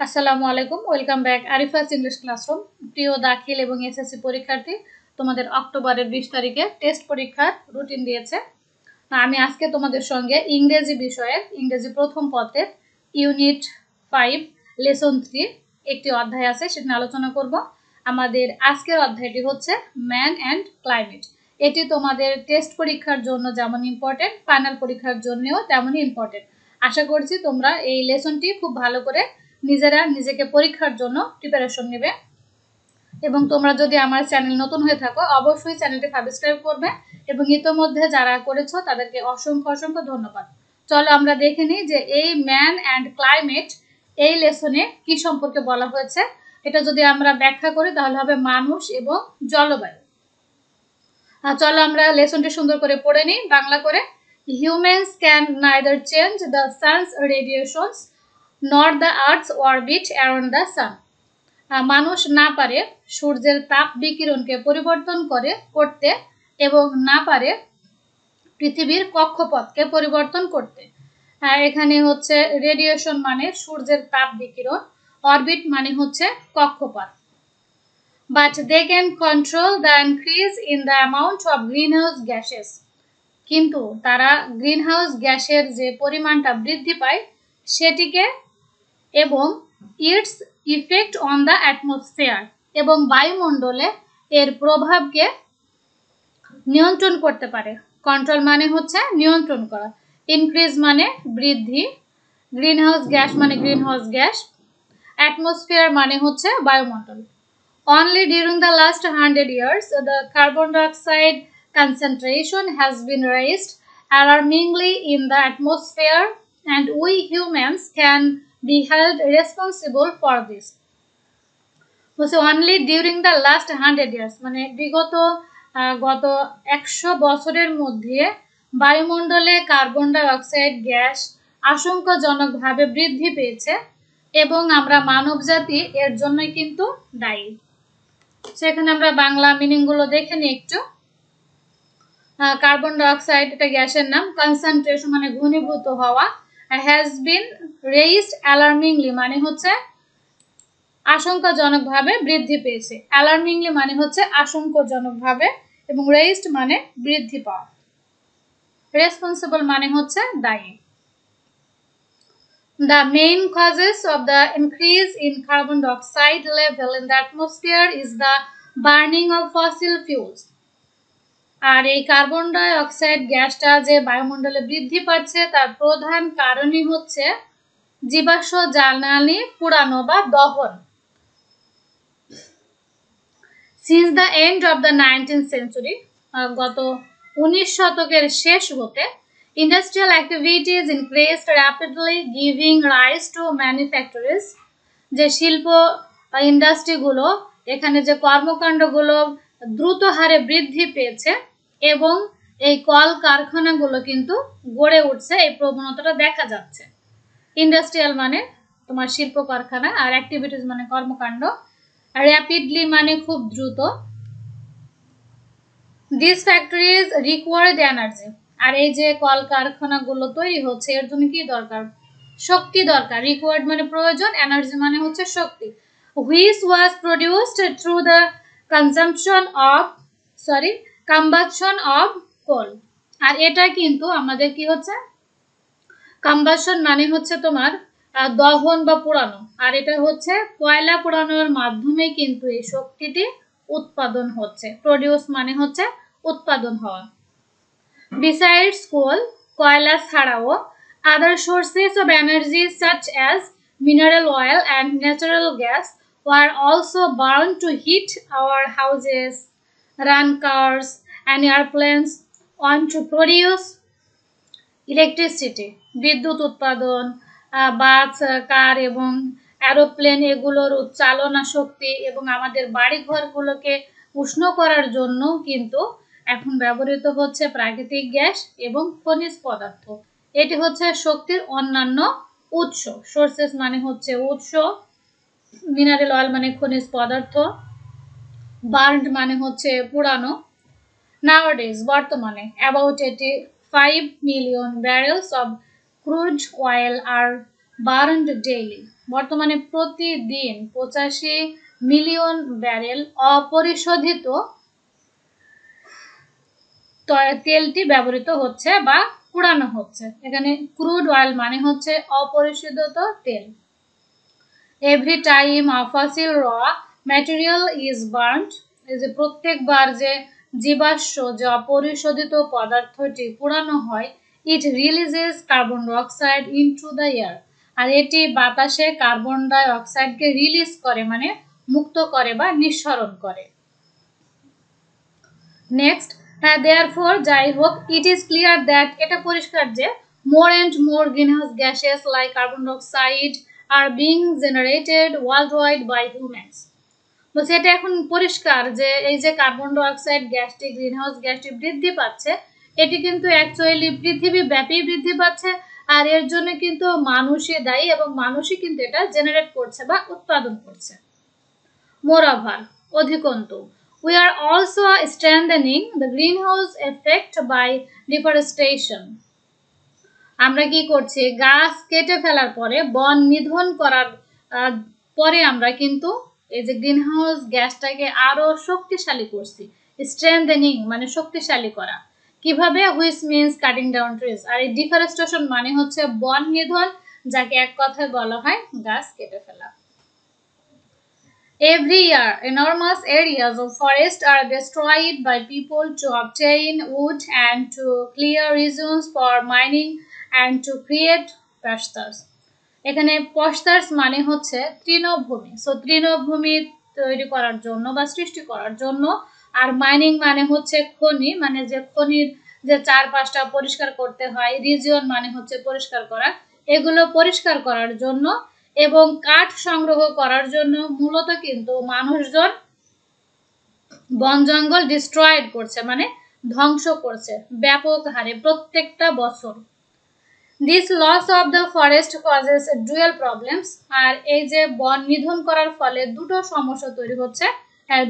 আসসালামু আলাইকুম, welcome back Arifa's English classroom. প্রিয় দাখিল এবং এসএসসি পরীক্ষার্থী, তোমাদের অক্টোবরের 20 তারিখে টেস্ট পরীক্ষার রুটিন দিয়েছে। আমি আজকে তোমাদের সঙ্গে ইংরেজি বিষয়ের ইংরেজি প্রথম পত্রের ইউনিট 5 লেসন 3 একটি অধ্যায় আছে, সেটা আলোচনা করব। আমাদের আজকের অধ্যায়টি হচ্ছে ম্যান অ্যান্ড ক্লাইমেট। এটি তোমাদের টেস্ট পরীক্ষার জন্য যেমন ইম্পর্টেন্ট, ফাইনাল পরীক্ষার জন্যও তেমনই ইম্পর্টেন্ট। আশা করছি তোমরা এই লেসনটি খুব ভালো করে নিজেরা নিজেকে পরীক্ষার জন্য প্রিপারেশন নেবে। এবং তোমরা যদি আমার চ্যানেল নতুন হয়ে থাকো, অবশ্যই চ্যানেলটি সাবস্ক্রাইব করবে এবং ইতোমধ্যে যারা করেছো তাদেরকে অসংখ্য অসংখ্য ধন্যবাদ। চলো আমরা দেখে নিই যে এই ম্যান অ্যান্ড ক্লাইমেট এই লেসনে কি সম্পর্কে বলা হয়েছে। এটা যদি আমরা ব্যাখ্যা করি তাহলে হবে মানুষ এবং জলবায়ু। চলো আমরা লেসনটি সুন্দর করে পড়ে নিই বাংলা করে। Humans can neither change the sun's radiations not the earth's orbit around the sun. মানুষ না পারে সূর্যের তাপ বিকিরণকে পরিবর্তন করতে এবং না পারে পৃথিবীর কক্ষপথকে পরিবর্তন করতে। এখানে হচ্ছে রেডিয়েশন মানে সূর্যের তাপ বিকিরণ, অরবিট মানে হচ্ছে কক্ষপথ। But they can control the increase in the amount of greenhouse gases. কিন্তু তারা গ্রিনহাউস গ্যাসের যে পরিমাণটা বৃদ্ধি পায় সেটিকে এবং it's effect on the atmosphere এবং বায়ুমণ্ডলে এর প্রভাবকে নিয়ন্ত্রণ করতে পারে। কন্ট্রোল মানে হচ্ছে নিয়ন্ত্রণ করা, ইনক্রিজ মানে বৃদ্ধি, গ্রিনহাউস গ্যাস মানে গ্রিনহাউস গ্যাস, অ্যাটমসফিয়ার মানে হচ্ছে বায়ুমণ্ডল। Only during the last 100 years, the carbon dioxide concentration has been raised alarmingly in the atmosphere, and we humans can be held responsible for this. So only during the last 100 years, মানে বিগত গত 100 বছরের মধ্যে বায়ুমণ্ডলে carbon die oxide gas আশঙ্কাজনকভাবে বৃদ্ধি পেয়েছে এবং আমরা মানবজাতি এর জন্যই কিন্তু দায়ী। সেখানে আমরা বাংলা মিনিংগুলো দেখে নিই একটু। কার্বন ডাই অক্সাইড এটা গ্যাসের নাম, কনসেন্ট্রেশন মানে ঘনীভূত হওয়া, হ্যাজ বিন রেইজড অ্যালার্মিংলি মানে হচ্ছে আশঙ্কাজনকভাবে বৃদ্ধি পেয়েছে, অ্যালার্মিংলি মানে হচ্ছে আশঙ্কাজনকভাবে এবং রেইজড মানে বৃদ্ধি পাওয়া, রেসপন্সিবল মানে হচ্ছে দায়ী। The main causes of the increase in carbon dioxide level in the atmosphere is the burning of fossil fuels. আর এই কার্বন ডাই অক্সাইড গ্যাসটা যে বায়ুমণ্ডলে বৃদ্ধি পাচ্ছে তার প্রধান কারণই হচ্ছে জীবাশ্ম জ্বালানি পোড়ানো বা দহন। Since the end of the 19th century, গত 19 শতকের শেষ হতে industrial activities increased rapidly, giving rise to manufactories. যে শিল্প ইন্ডাস্ট্রিগুলো, এখানে যে কর্মকাণ্ডগুলো দ্রুত হারে বৃদ্ধি পেয়েছে এবং এই কল কারখানাগুলো কিন্তু গড়ে উঠছে, এই প্রবণতাটা দেখা যাচ্ছে। ইন্ডাস্ট্রিয়াল মানে তোমার শিল্প কারখানা, আর অ্যাক্টিভিটিস মানে কর্মকাণ্ড, র্যাপিডলি মানে খুব দ্রুত। দিস ফ্যাক্টরিজ রিকোয়ার্ড এনার্জি, আর এই যে কল কারখানাগুলো তৈরি হচ্ছে এর জন্য কি দরকার? শক্তি দরকার। রিকোয়ার্ড মানে প্রয়োজন, এনার্জি মানে হচ্ছে শক্তি। Which was produced through the combustion of coal. আর এটা কিন্তু আমাদের কি হচ্ছে, কাম্বাশন মানে হচ্ছে তোমার দহন বা পোড়ানো, আর এটা হচ্ছে কয়লা পোড়ানোর মাধ্যমে কিন্তু এই শক্তিটি উৎপাদন হচ্ছে। প্রডিউস মানে হচ্ছে উৎপাদন হওয়া। Besides coal, কয়লা ছাড়াও other sources of energy such as mineral oil and natural gas were also burned to heat our houses, run cars and airplanes, on to produce electricity. বিদ্যুৎ উৎপাদন, বাস, কার এবং এরোপ্লেন এগুলোর চালনা শক্তি এবং আমাদের বাড়িঘরগুলোকে উষ্ণ করার জন্য কিন্তু এখন ব্যবহৃত হচ্ছে প্রাকৃতিক গ্যাস এবং খনিজ পদার্থ। এটি হচ্ছে শক্তির অন্যান্য উৎস। সোর্সেস মানে হচ্ছে উৎস, মিনারেল অয়েল মানে খনিজ পদার্থ, বার্নড মানে হচ্ছে পোড়ানো। নাওয়াডেজ বর্তমানে about 85 million barrels of crude oil are burned daily, বর্তমানে প্রতিদিন 85 মিলিয়ন ব্যারেল অপরিশোধিত তেলটি ব্যবহৃত হচ্ছে বা পোড়ানো হচ্ছে। এখানে ক্রুড অয়েল মানে হচ্ছে অপরিশোধিত তেল। এভরি টাইম আ ফসিল র ম্যাটেরিয়াল ইজ বার্নড, এই যে প্রত্যেকবার যে জীবাশ্ম যে অপরিশোধিত পদার্থটি পোড়ানো হয়, it releases carbon dioxide into the air, আর এটি বাতাসে কার্বন ডাই অক্সাইডকে রিলিজ করে মানে মুক্ত করে বা নিঃসরণ করে। নেক্সট, therefore যাই হোক, ইট ইজ ক্লিয়ার দ্যাট, এটা পরিষ্কার যে more and more greenhouse gases like carbon dioxide are being generated worldwide by humans. বলছে এটা এখন পরিষ্কার যে এই যে কার্বন ডাইঅক্সাইড গ্যাসটি, গ্রিনহাউস গ্যাসটি বৃদ্ধি পাচ্ছে, এটি কিন্তু অ্যাকচুয়ালি পৃথিবী ব্যাপী বৃদ্ধি পাচ্ছে, আর এর জন্য কিন্তু মানুষই দায়ী এবং মানুষই কিন্তু এটা জেনারেট করছে বা উৎপাদন করছে। মোরওভার, অধিকন্তু, we are also strengthening the greenhouse effect by deforestation. আমরা কি করছি, গাছ কেটে ফেলার পরে, বন নিধন করার পরে আমরা কিন্তু এই যে গ্রিনহাউস গ্যাসটাকে আরো শক্তিশালী করছি। স্ট্রেংথেনিং মানে শক্তিশালী করা। কিভাবে? Which means cutting down trees. আর এই ডিফরেস্টেশন মানে হচ্ছে বন নিধন, যাকে এক কথায় বলা হয় গাছ কেটে ফেলা। Every year, enormous areas of forest are destroyed by people to obtain wood and to clear regions for mining and to create pastures. এখানে pastures মানে হচ্ছে তৃণভূমি। সো তৃণভূমি তৈরি করার জন্য বা সৃষ্টি করার জন্য, আর মাইনিং মানে হচ্ছে খনি, মানে যে খনির যে চারপাশটা পরিষ্কার করতে হয়, রিজিয়ন মানে হচ্ছে পরিষ্কার করা, এগুলো পরিষ্কার করার জন্য এবং কাঠ সংগ্রহ করার জন্য মূলত কিন্তু মানুষজন বন জঙ্গল ডিস্ট্রয়েড করছে, মানে ধ্বংস করছে ব্যাপক হারে প্রত্যেকটা বছর। This loss of the forest causes dual problems, আর এই যে বন নিধন করার ফলে দুটো সমস্যা তৈরি হচ্ছে।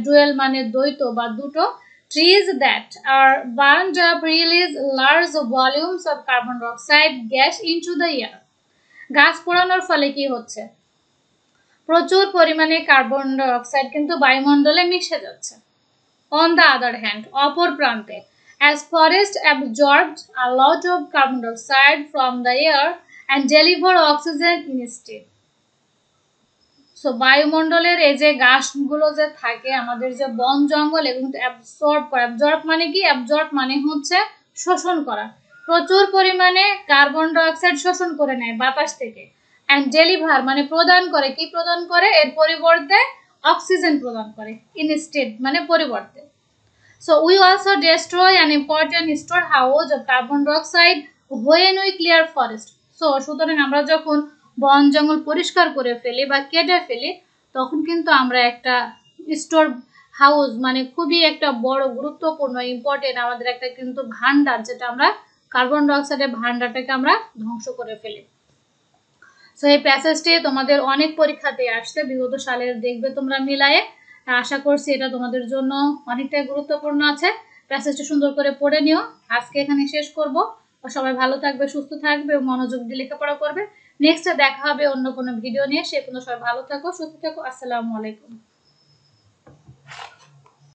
ডুয়াল মানে দ্বৈত বা দুটো। Trees that R burned up release large volumes of carbon dioxide gas into the air. গাছ পোড়ানোর ফলে কি হচ্ছে, প্রচুর পরিমাণে কার্বন ডাই অক্সাইড কিন্তু বায়ুমণ্ডলে মিশে যাচ্ছে। অন দ্য আদার হ্যান্ড, অপর প্রান্তে, as forest absorbed a lot of carbon dioxide from the air and deliver oxygen instead. So বায়ুমণ্ডলের এই যে গাছগুলো যে থাকে, আমাদের যে বন জঙ্গল, এগুলো অ্যাবসর্ব করে। অ্যাবজর্ব মানে কি? অ্যাবজর্ব মানে হচ্ছে শোষণ করা। প্রচুর পরিমাণে কার্বন ডাই অক্সাইড শোষণ করে নেয় বাতাস থেকে। অ্যান্ড ডেলিভার মানে প্রদান করে। কি প্রদান করে? এর পরিবর্তে অক্সিজেন প্রদান করে। ইনস্টেড মানে পরিবর্তে। So we also destroy an important storehouse of carbon dioxide when we clear forest. So সুতরাং আমরা যখন বন জঙ্গল পরিষ্কার করে ফেলি বা কেটে ফেলি, তখন কিন্তু আমরা একটা স্টোর হাউস মানে খুবই একটা বড় গুরুত্বপূর্ণ ইম্পর্টেন্ট আমাদের একটা কিন্তু ভান্ডার, যেটা আমরা কার্বন ডাইঅক্সাইডের ভান্ডারটাকে আমরা ধ্বংস করে ফেলি। সো এই প্যাসেজটি তোমাদের অনেক পরীক্ষাতে আসছে বিগত সালের, দেখবে তোমরা মিলায়ে। আশা করছি এটা তোমাদের জন্য অনেকটাই গুরুত্বপূর্ণ আছে। প্যাসেজটি সুন্দর করে পড়ে নিও। আজকে এখানে শেষ করব। সবাই ভালো থাকবে, সুস্থ থাকবে এবং মনোযোগ দিয়ে লেখাপড়া করবে। নেক্সটে দেখা হবে অন্য কোনো ভিডিও নিয়ে। সে পর্যন্ত সবাই ভালো থাকো, সুস্থ থাকো। আসসালামু আলাইকুম।